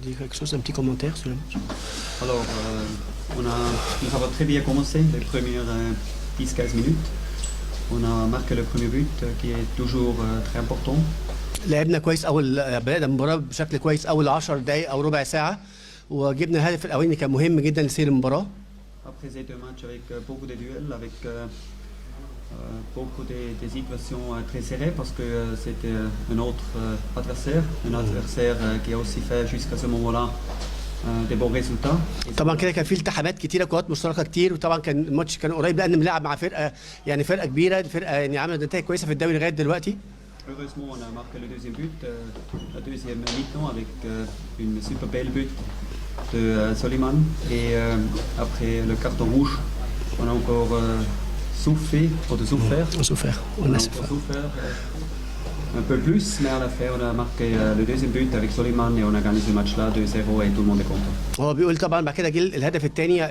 dire quelque chose, un petit commentaire sur le match? Alors, nous avons très bien commencé les premières 10-15 minutes. On a marqué le premier but qui est toujours très important. لعبنا كويس بدأنا المباراة بشكل كويس أول 10 دقايق أو ربع ساعة وجبنا الهدف الأولاني كان مهم جدا لسير المباراة. Après ces deux matchs avec beaucoup de duels, avec beaucoup de situations très serrées parce que c'était un autre adversaire qui a aussi fait jusqu'à ce moment-là des bons résultats. طبعا كده كان في التحامات كتيره كوات مشتركه كتير وطبعا كان الماتش كان قريب لان بنلعب مع فرقه يعني فرقه كبيره فرقه يعني عملت نتائج كويسه في الدوري لغايه دلوقتي. Heureusement, on a marqué le deuxième but, la deuxième mi-temps avec une super belle but de Soliman. Et après le carton rouge, on a encore souffert. On a souffert. Un peu plus, mais à la fin, on a marqué le deuxième but avec Soliman et on a gagné ce match-là 2-0 et tout le monde est content. هو بيقول طبعا بعد كده جه الهدف الثاني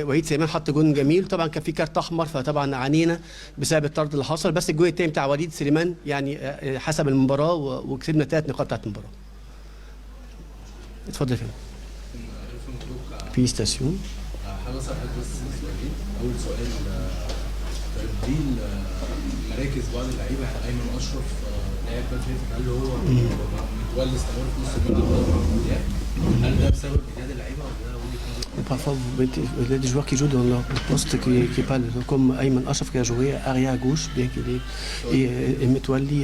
وليد سليمان حط جون جميل طبعا كان في كارت احمر فطبعا عانينا بسبب الطرد اللي حصل بس الجون الثاني بتاع وليد سليمان يعني حسب المباراه وكسبنا 3 نقاط بتاعت المباراه. اتفضل فين. فيستاسيون. حاجه صح بس سؤالين. اول سؤال تبديل مراكز بعض اللعيبه ايمن اشرف لاعب باتريت هل هو متولي استمر في نص الملعب هل ده بسبب اجهاد اللعيبه ولا ده وجهه نظر؟ Parfois, il y a des joueurs qui jouent dans leur poste qui est pas comme Ayman Ashraf qui a joué arrière à gauche, bien qu'il est et Metwali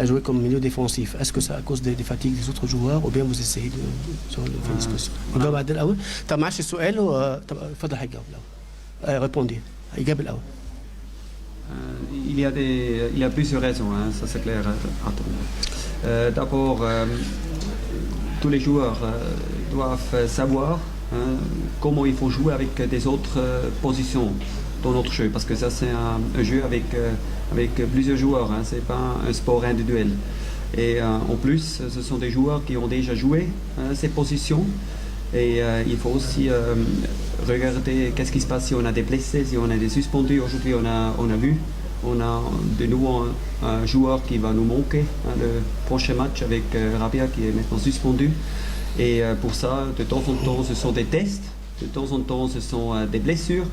a joué comme milieu défensif. Est-ce que c'est à cause des fatigues des autres joueurs ou bien vous essayez de faire une discussion? نجاوب بعد الأول. طب معلش السؤال طب اتفضل هيجاوب الأول. Répondez. هيجاوب الأول. Il y a plusieurs raisons, hein, ça c'est clair. D'abord, tous les joueurs doivent savoir comment il faut jouer avec des autres positions dans notre jeu, parce que ça c'est un jeu avec plusieurs joueurs, hein, c'est pas un sport individuel. Et en plus, ce sont des joueurs qui ont déjà joué ces positions. Et il faut aussi regarder qu'est-ce qui se passe si on a des blessés, si on a des suspendus. Aujourd'hui, on a vu, on a de nouveau un joueur qui va nous manquer. Le prochain match avec Rabia qui est maintenant suspendu. Et pour ça, de temps en temps, ce sont des tests. De temps en temps, ce sont des blessures.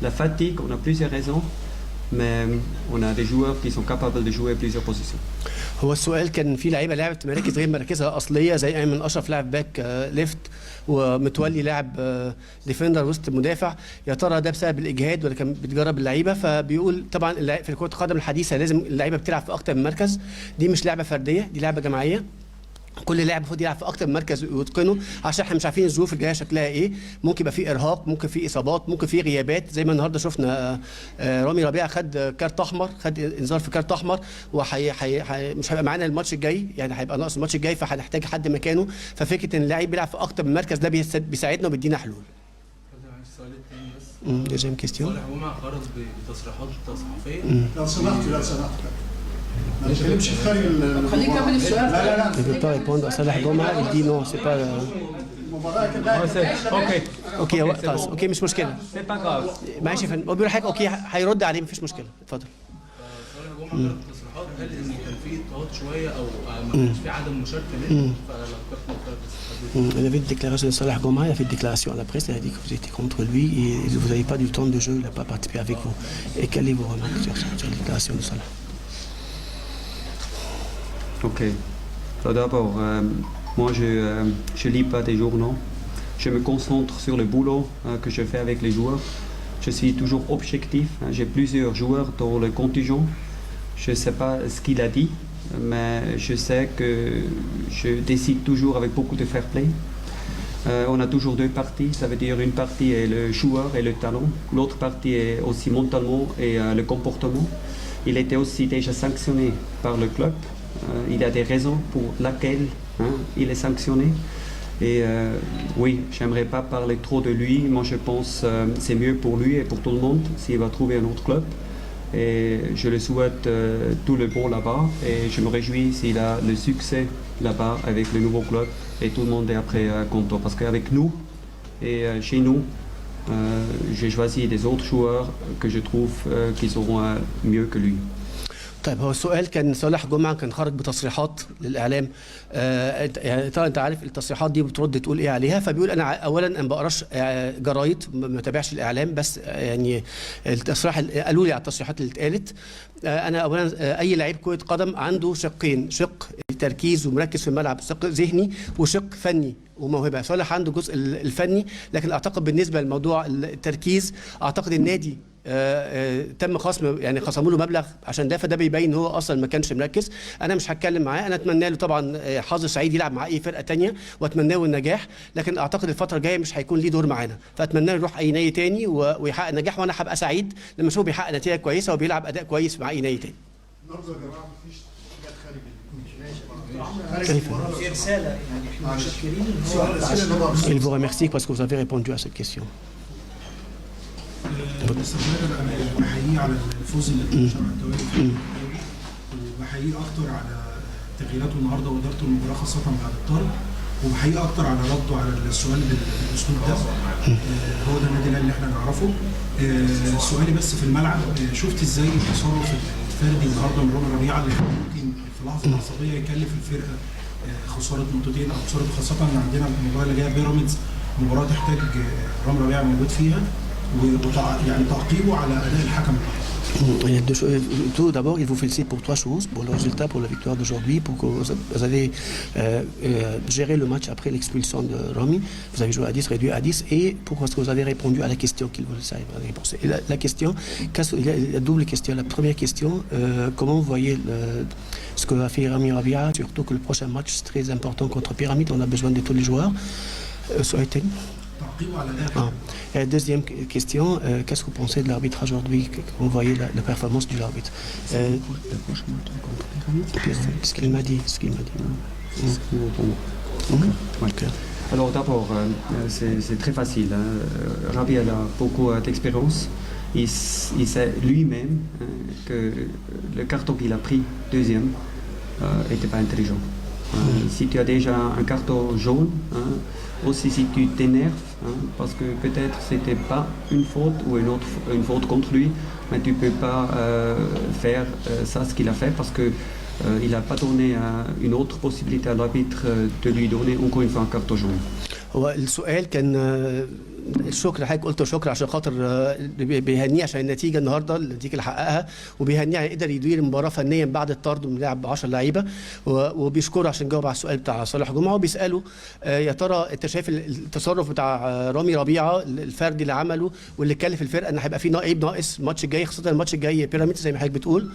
La fatigue, on a plusieurs raisons. Mais on a des joueurs qui sont capables de jouer plusieurs positions. هو السؤال كان في لعيبه لعبت مراكز غير مراكزها الاصليه زي ايمن اشرف لاعب باك ليفت ومتولي لاعب ديفندر وسط مدافع يا ترى ده بسبب الاجهاد ولا كان بتجرب اللعيبه فبيقول طبعا في كره القدم الحديثه لازم اللعيبه بتلعب في اكتر من مركز دي مش لعبه فرديه دي لعبه جماعيه كل لاعب المفروض يلعب في اكتر من مركز ويتقنه عشان احنا مش عارفين الظروف الجايه شكلها ايه ممكن يبقى في ارهاق ممكن في اصابات ممكن في غيابات زي ما النهارده شفنا رامي ربيعه خد كارت احمر خد انذار في كارت احمر مش هيبقى معانا الماتش الجاي يعني هيبقى ناقص الماتش الجاي فهنحتاج حد مكانه ففكره ان اللاعب بيلعب في اكتر من مركز ده بيساعدنا وبيدينا حلول. السؤال الثاني بس ديجيم كيستيون صالح جمعه خرج بتصريحات صحفيه لو سمحت ما نتكلمش في خارج خليه يكمل السؤال. لا il veut pas répondre à Salah Goma il dit non c'est pas اوكي خلاص اوكي مش مشكله ماشي يا فندم هو بيقول حاجه اوكي هيرد عليه مفيش مشكله اتفضل. صالح جمعه خرج بتصريحات قال ان كان في اضطهاد شويه او ما كانش في عدم مشاركه ليه Il avait une déclaration de Salah Goma, il a fait une déclaration à la presse, il a dit que vous étiez contre lui et vous n'avez pas du temps de jeu, il n'a pas participé avec vous. Et quelles sont vos remarques sur la déclaration de Salah? Ok. D'abord, moi je lis pas des journaux. Je me concentre sur le boulot que je fais avec les joueurs. Je suis toujours objectif. J'ai plusieurs joueurs dans le contingent. Je ne sais pas ce qu'il a dit, mais je sais que je décide toujours avec beaucoup de fair play. On a toujours deux parties, ça veut dire une partie est le joueur et le talent, l'autre partie est aussi mentalement et le comportement. Il était aussi déjà sanctionné par le club. Il y a des raisons pour lesquelles il est sanctionné. Et oui, j'aimerais pas parler trop de lui. Moi, je pense c'est mieux pour lui et pour tout le monde s'il va trouver un autre club. Et je le souhaite tout le bon là-bas. Et je me réjouis s'il a le succès là-bas avec le nouveau club. Et tout le monde est après content. Parce qu'avec nous et chez nous, j'ai choisi des autres joueurs que je trouve qui seront mieux que lui. طيب هو السؤال كان صالح جمعه كان خرج بتصريحات للاعلام يعني طبعا انت عارف التصريحات دي بترد تقول ايه عليها فبيقول انا اولا انا ما بقراش جرايد ما بتابعش الاعلام بس يعني التصريح قالوا لي على التصريحات اللي اتقالت انا اولا اي لعيب كره قدم عنده شقين شق تركيز ومركز في الملعب شق ذهني وشق فني وموهبه صالح عنده الجزء الفني لكن اعتقد بالنسبه لموضوع التركيز اعتقد النادي تم خصم يعني خصموا له مبلغ عشان ده فده بيبين هو اصلا ما كانش مركز انا مش هتكلم معاه انا اتمنى له طبعا حظ سعيد يلعب مع اي فرقه تانية واتمنى له النجاح لكن اعتقد الفتره الجايه مش هيكون ليه دور معانا فاتمنى له يروح اي نادي تاني ويحقق نجاح وانا هبقى سعيد لما اشوفه بيحقق نتيجه كويسه وبيلعب اداء كويس مع اي نادي تاني النهارده يا جماعه مفيش حاجات خارج رساله يعني احنا متشكرين ان هو Il vous remercie parce que vous avez répondu à cette question. مستر فايلر انا بحييه على الفوز اللي انتشر على الدوري الفرنسي وبحييه اكتر على تغييراته النهارده وادارته المباراه خاصه بعد الطرد وبحييه اكتر على رده على السؤال بالاسلوب ده هو ده النادي اللي احنا نعرفه سؤالي بس في الملعب شفت ازاي التصرف الفردي النهارده من رامي ربيعه اللي ممكن في لحظه عصبيه يكلف الفرقه خساره نقطتين او خساره خاصه ان عندنا المباراه اللي جايه بيراميدز مباراه تحتاج رامي ربيعه موجود فيها يعني تعقيبه على اداء الحكم. Tout d'abord, il vous félicite pour trois choses, pour le résultat, pour la victoire d'aujourd'hui, pour que vous avez géré le match après l'expulsion de Rami. Vous avez joué à 10, réduit à 10, et pour ce que vous avez répondu à la question qu'il vous savez réponse. Et la question, il y a la double question. La première question, comment vous voyez ce que va faire Rami Rabia, surtout que le prochain match c'est très important contre Pyramide, on a besoin de tous les joueurs. Et la deuxième question, qu'est-ce que vous pensez de l'arbitre aujourd'hui? Comment vous voyez la performance de l'arbitre? Ce qu'il m'a dit. Alors d'abord, c'est très facile. Hein. Rabia a beaucoup d'expérience. Il sait lui-même que le carton qu'il a pris, deuxième, n'était pas intelligent. Si tu as déjà un carton jaune, aussi si tu t'énerves, parce que peut-être c'était pas une faute ou une faute contre lui, mais tu peux pas faire ça ce qu'il a fait parce que il n'a pas donné une autre possibilité à l'arbitre de lui donner encore une fois un carton jaune. هو السؤال كان الشكر حضرتك قلت شكر عشان خاطر بيهنيه عشان النتيجه النهارده النتيجه اللي حققها وبيهنيه قدر يدير المباراه فنيا بعد الطرد من لعب 10 لعيبه وبيشكره عشان جاوب على السؤال بتاع صالح جمعه وبيساله يا ترى انت شايف التصرف بتاع رامي ربيعه الفردي اللي عمله واللي كلف الفرقه ان هيبقى في لعيب ناقص الماتش الجاي خاصه الماتش الجاي بيراميدز زي ما حضرتك بتقول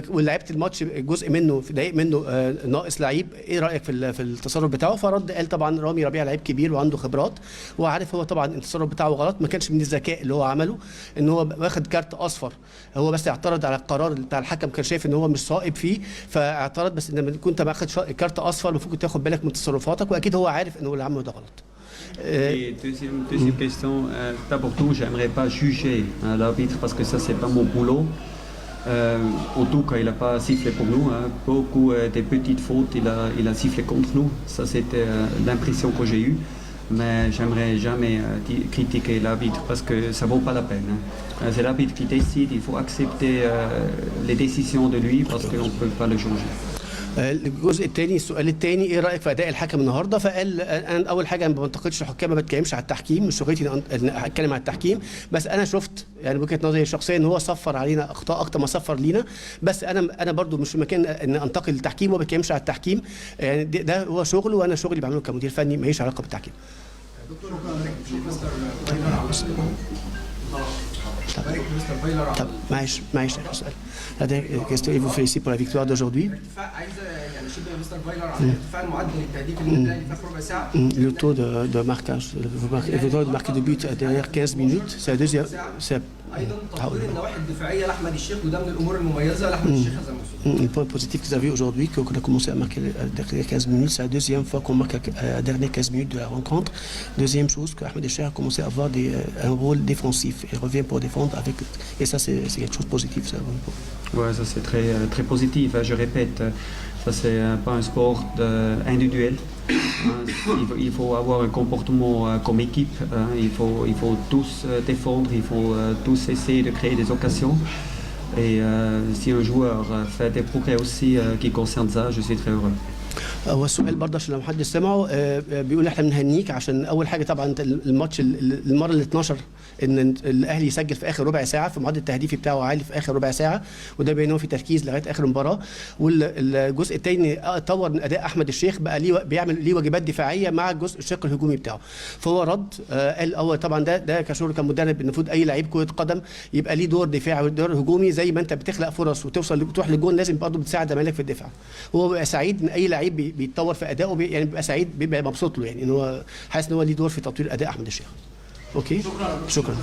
ولعيبه الماتش جزء منه في دقائق منه ناقص لعيب ايه رايك في التصرف بتاعه فرد قال طبعا رامي ربيعه لعيب كبير وعنده خبرات وعارف هو طبعا التصرف بتاعه غلط ما كانش من الذكاء اللي هو عمله ان هو واخد كارت اصفر هو بس اعترض على القرار بتاع الحكم كان شايف ان هو مش صائب فيه فاعترض بس ان كنت واخد كارت اصفر المفروض تاخد بالك من تصرفاتك واكيد هو عارف ان هو اللي عمله ده غلط. Et deuxième question, d'abord tout, j'aimerais pas juger l'arbitre parce que ça c'est pas mon boulot. En tout cas, il n'a pas sifflé pour nous. Beaucoup des petites fautes, il a sifflé contre nous. Ça c'était l'impression que j'ai eue. Mais j'aimerais jamais critiquer l'arbitre parce que ça vaut pas la peine. C'est l'arbitre qui décide, il faut accepter les décisions de lui parce qu'on ne peut pas le changer. الجزء الثاني السؤال الثاني ايه رايك في اداء الحكم النهارده فقال انا اول حاجه ما بنتقدش الحكام ما بتكلمش على التحكيم مش شغلتي ان اتكلم على التحكيم بس انا شفت يعني وجهه نظري الشخصيه ان هو صفر علينا اخطاء اكتر ما صفر لينا بس انا برضو مش في مكان ان انتقد التحكيم وما بتكلمش على التحكيم يعني ده هو شغله وانا شغلي بعمله كمدير فني ماليش علاقه بالتحكيم. طب معلش سؤال هذا كاستيو il vous félicite pour la victoire d'aujourd'hui. Le taux de marquage le taux de marquer de but derrière 15 minutes c'est la deuxième c'est le point positif que vous avez aujourd'hui qu'on a commencé à marquer derrière 15 minutes c'est la deuxième fois qu'on marque à dernière 15 minutes de la rencontre. Deuxième chose que Ahmed Echer a commencé à avoir un rôle défensif il revient pour défendre avec et ça c'est quelque chose de positif ça. Ouais, ça c'est très très positif. Je répète, ça c'est pas un sport individuel. Il faut avoir un comportement comme équipe. Il faut tous défendre. Il faut tous essayer de créer des occasions. Et si un joueur fait des progrès aussi qui concernent ça, je suis très heureux. هو السؤال برضه عشان لو محدش سمعه بيقول احنا بنهنيك عشان اول حاجه طبعا انت الماتش المره ال 12 ان الاهلي يسجل في اخر ربع ساعه، في معدل التهديفي بتاعه عالي في اخر ربع ساعه، وده بينه في تركيز لغايه اخر المباراه. والجزء الثاني طور من اداء احمد الشيخ، بقى بيعمل ليه واجبات دفاعيه مع الجزء الشق الهجومي بتاعه، فهو رد قال اول طبعا ده كشغل كمدرب المفروض اي لعيب كره قدم يبقى ليه دور دفاعي ودور هجومي، زي ما انت بتخلق فرص وتوصل تروح للجون لازم برضه بتساعد زمايلك في الدفاع. هو بيبقى سعيد ان اي لعيب بيتطور في ادائه، يعني بيبقى سعيد، بيبقى مبسوط له، يعني ان هو حاسس ان هو ليه دور في تطوير اداء احمد الشيخ. اوكي شكرا.